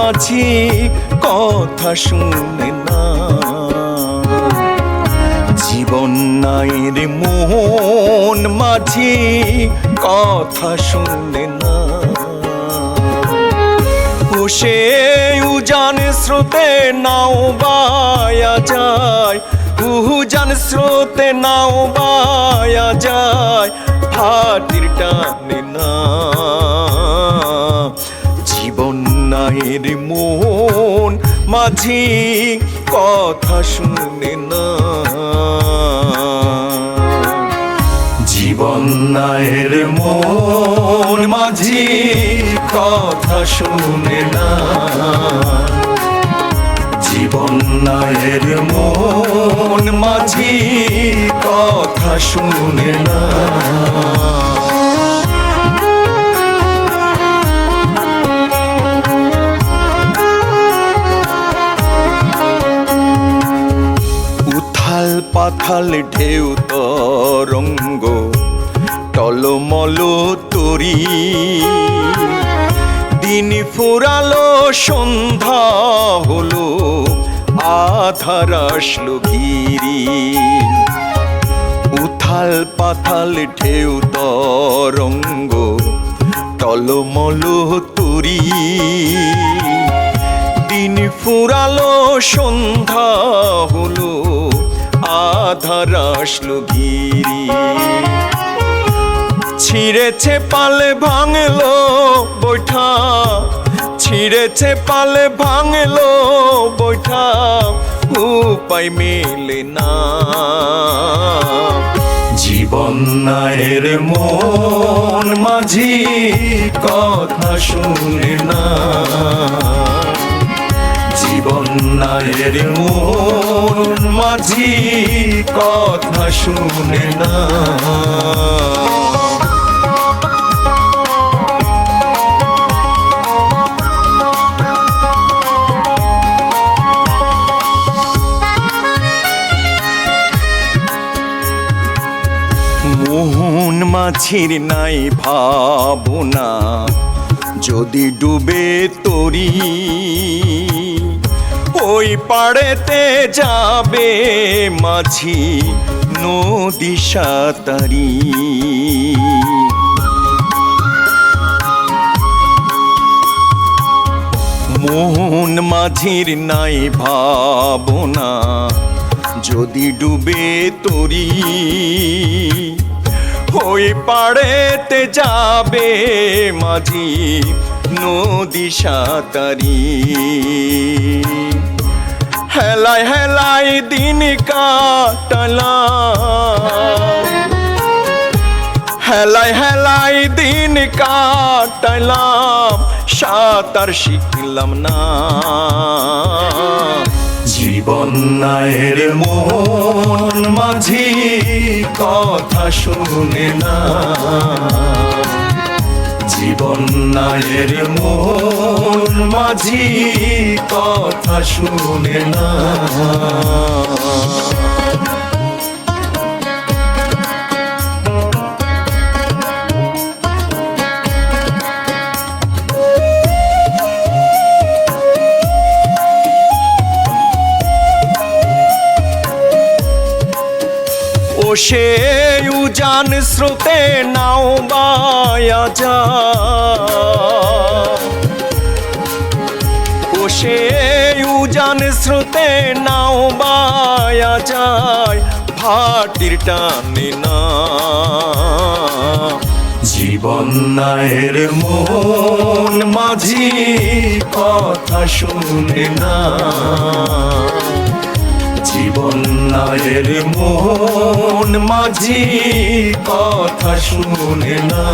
মাঝি কথা শুনে না। জীবন নাই রে মন মাঝি কথা শুনে না। সে উজান স্রোতে নাও বায়া যায়, উজান স্রোতে নাও বায়া যায়, ভাটির টানে না। জীবন নাই রে মন মাঝি কথা শুনে না। জীবন নাই রে মন মাঝি কথা শুনে না। জীবন নাই রে মন মাঝি কথা শুনে না। উথাল পাথাল ঢেউ তরঙ্গ টলমল তরি, দিন ফুরালো সন্ধ্যা হলো আধার আসলো ঘিরি। উথাল পাথাল ঢেউ তরঙ্গ টলমল তরি, দিন ফুরালো সন্ধ্যা হলো আধার আসলো ঘিরি। ছিঁড়েছে পালে ভাঙলো বৈঠা, ছিঁড়েছে পালে ভাঙলো বৈঠা, উপায় মেলে না। জীবন নাই রে মন মাঝি কথা শুনে না। জীবন নাই রে মন মাঝি কথা শুনে না। মোহন মাঝির নাই ভাবনা, যদি ডুবে তরি ওই পাড়েতে যাবে মাঝি নদী সাঁতারি। মোহন মাঝির নাই ভাবনা, যদি ডুবে তরি ওই পাড়েতে যাবে মাঝি নদী সাঁতারি। হেলায় হেলায় দিন কাটালাম, হেলায় হেলায় দিন কাটালাম, সাঁতার শিখলাম না। জীবন নাই রে মন মাঝি কথা শুনে না। জীবন নাই রে মন মাঝি কথা শুনে না। সে উজান স্রোতে নাও বায়া যায়, ও সে উজান স্রোতে নাও বায়া যায়, ভাটির টানে না। জীবন নাই রে মন মাঝি কথা শুনে না। জীবন নাই রে মন মাঝি কথা শুনে না।